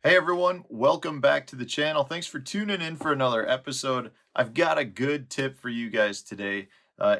Hey everyone, welcome back to the channel. Thanks for tuning in for another episode. I've got a good tip for you guys today.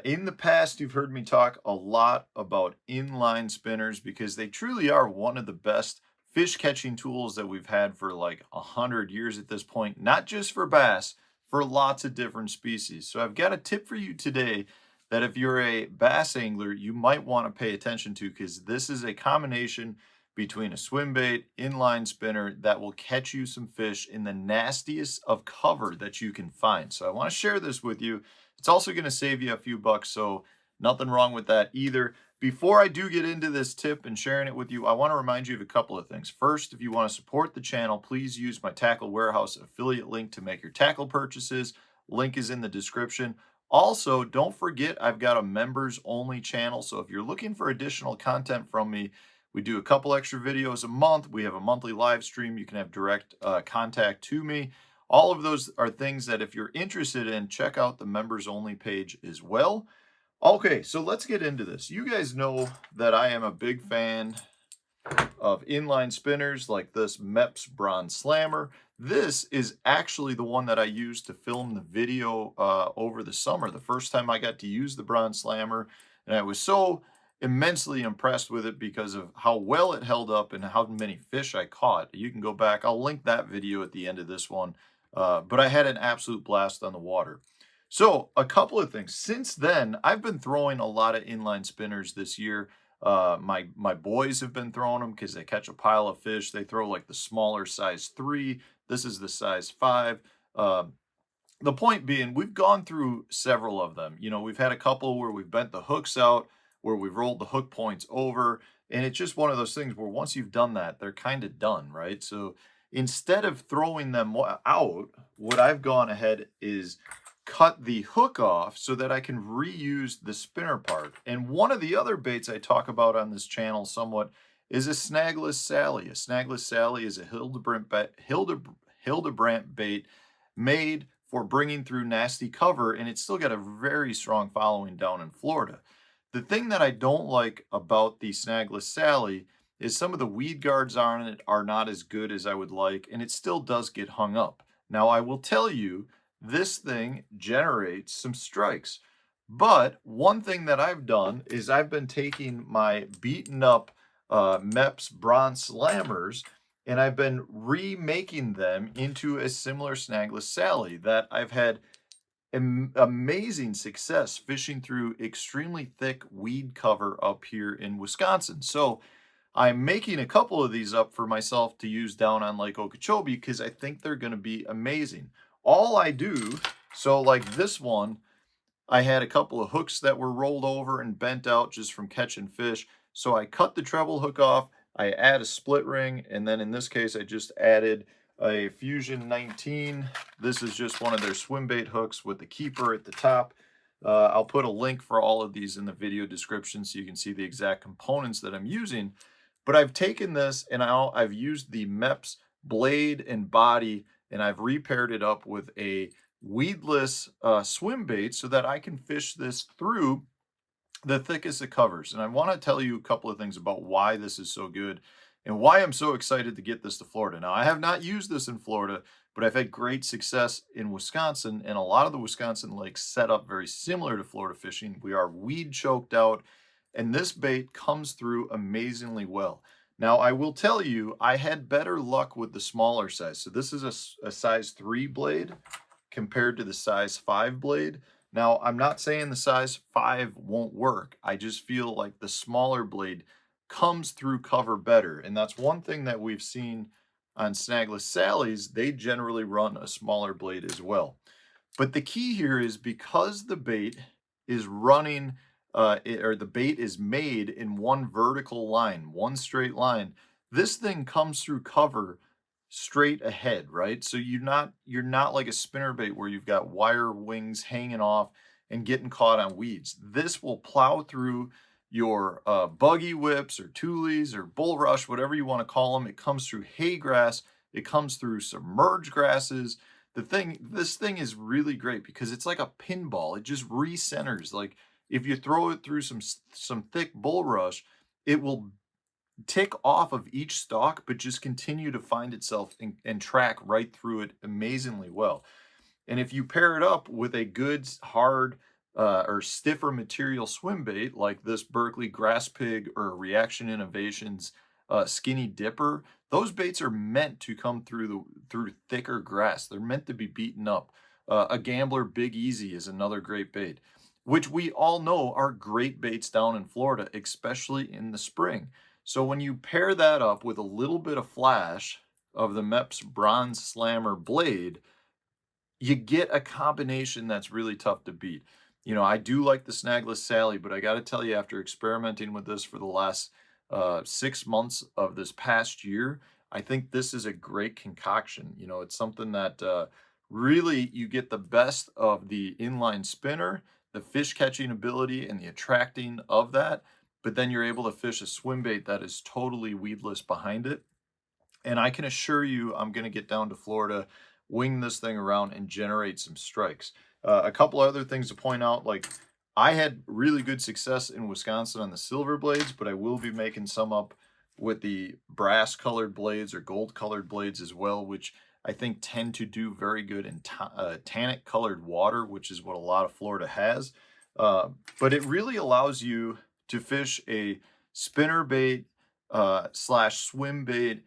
In the past, you've heard me talk a lot about inline spinners because they truly are one of the best fish catching tools that we've had for like 100 years at this point, not just for bass, for lots of different species. So I've got a tip for you today that if you're a bass angler, you might want to pay attention to because this is a combination between a swim bait, inline spinner that will catch you some fish in the nastiest of cover that you can find. So I want to share this with you. It's also going to save you a few bucks, so nothing wrong with that either. Before I do get into this tip and sharing it with you, I want to remind you of a couple of things. First, if you want to support the channel, please use my Tackle Warehouse affiliate link to make your tackle purchases. Link is in the description. Also, don't forget I've got a members only channel, so if you're looking for additional content from me, we do a couple extra videos a month. We have a monthly live stream. You can have direct contact to me. All of those are things that if you're interested in, check out the members only page as well. Okay, so let's get into this. You guys know that I am a big fan of inline spinners like this MEPS Bronze Slammer. This is actually the one that I used to film the video over the summer. The first time I got to use the Bronze Slammer, and I was so immensely impressed with it because of how well it held up and how many fish I caught. You can go back. I'll link that video at the end of this one. But I had an absolute blast on the water. So a couple of things. Since then, I've been throwing a lot of inline spinners this year. My boys have been throwing them because they catch a pile of fish. They throw like the smaller size 3. This is the size 5. The point being, we've gone through several of them. You know, we've had a couple where we've bent the hooks out, where we've rolled the hook points over, and it's just one of those things where once you've done that, they're kind of done, right? So instead of throwing them out, what I've gone ahead is cut the hook off so that I can reuse the spinner part. And one of the other baits I talk about on this channel somewhat is a snagless Sally. A snagless Sally is a Hildebrandt bait made for bringing through nasty cover, and it's still got a very strong following down in Florida. The thing that I don't like about the snagless Sally is some of the weed guards on it are not as good as I would like, and it still does get hung up. Now, I will tell you, this thing generates some strikes. But one thing that I've done is I've been taking my beaten up MEPS Bronze Slammers and I've been remaking them into a similar snagless Sally that I've had amazing success fishing through extremely thick weed cover up here in Wisconsin. So I'm making a couple of these up for myself to use down on Lake Okeechobee because I think they're going to be amazing. All I do, so like this one, I had a couple of hooks that were rolled over and bent out just from catching fish. So I cut the treble hook off, I add a split ring, and then in this case, I just added a Fusion 19. This is just one of their swim bait hooks with the keeper at the top. I'll put a link for all of these in the video description so you can see the exact components that I'm using. But I've taken this and I've used the MEPS blade and body and I've repaired it up with a weedless swim bait so that I can fish this through the thickest of covers. And I want to tell you a couple of things about why this is so good and why I'm so excited to get this to Florida. Now, I have not used this in Florida, but I've had great success in Wisconsin, and a lot of the Wisconsin lakes set up very similar to Florida fishing. We are weed choked out, and this bait comes through amazingly well. Now, I will tell you, I had better luck with the smaller size. So this is a size 3 blade compared to the size 5 blade. Now, I'm not saying the size 5 won't work. I just feel like the smaller blade comes through cover better. And that's one thing that we've seen on snagless Sallies. They generally run a smaller blade as well. But the key here is because the bait is running, or the bait is made in one vertical line, one straight line, this thing comes through cover straight ahead, right? So you're not like a spinner bait where you've got wire wings hanging off and getting caught on weeds. This will plow through your buggy whips or tules or bulrush, whatever you want to call them. It comes through hay grass. It comes through submerged grasses. This thing is really great because it's like a pinball. It just recenters. Like if you throw it through some thick bulrush, it will tick off of each stalk, but just continue to find itself and track right through it amazingly well. And if you pair it up with a good, hard, or stiffer material swim bait like this Berkeley Grass Pig or Reaction Innovations Skinny Dipper, those baits are meant to come through thicker grass. They're meant to be beaten up. A Gambler Big Easy is another great bait, which we all know are great baits down in Florida, especially in the spring. So when you pair that up with a little bit of flash of the MEPS Bronze Slammer blade, you get a combination that's really tough to beat. You know, I do like the Snagless Sally, but I got to tell you, after experimenting with this for the last 6 months of this past year, I think this is a great concoction. You know, it's something that really you get the best of the inline spinner, the fish catching ability, and the attracting of that. But then you're able to fish a swim bait that is totally weedless behind it. And I can assure you, I'm going to get down to Florida, wing this thing around, and generate some strikes. A couple other things to point out, like I had really good success in Wisconsin on the silver blades, but I will be making some up with the brass colored blades or gold colored blades as well, which I think tend to do very good in tannic colored water, which is what a lot of Florida has. But it really allows you to fish a spinner bait slash swim bait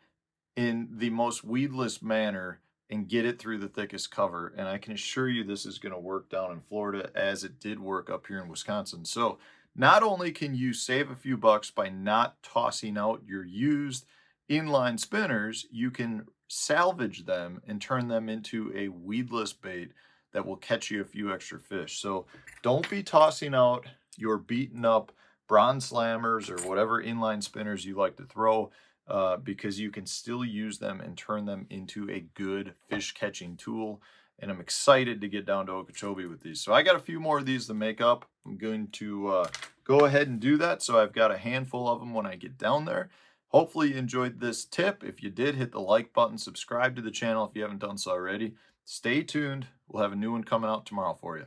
in the most weedless manner and get it through the thickest cover. And I can assure you this is going to work down in Florida as it did work up here in Wisconsin. So not only can you save a few bucks by not tossing out your used inline spinners, you can salvage them and turn them into a weedless bait that will catch you a few extra fish. So don't be tossing out your beaten up bronze slammers or whatever inline spinners you like to throw, because you can still use them and turn them into a good fish catching tool. And I'm excited to get down to Okeechobee with these. So I got a few more of these to make up. I'm going to go ahead and do that. So I've got a handful of them when I get down there. Hopefully you enjoyed this tip. If you did, hit the like button, subscribe to the channel if you haven't done so already. Stay tuned. We'll have a new one coming out tomorrow for you.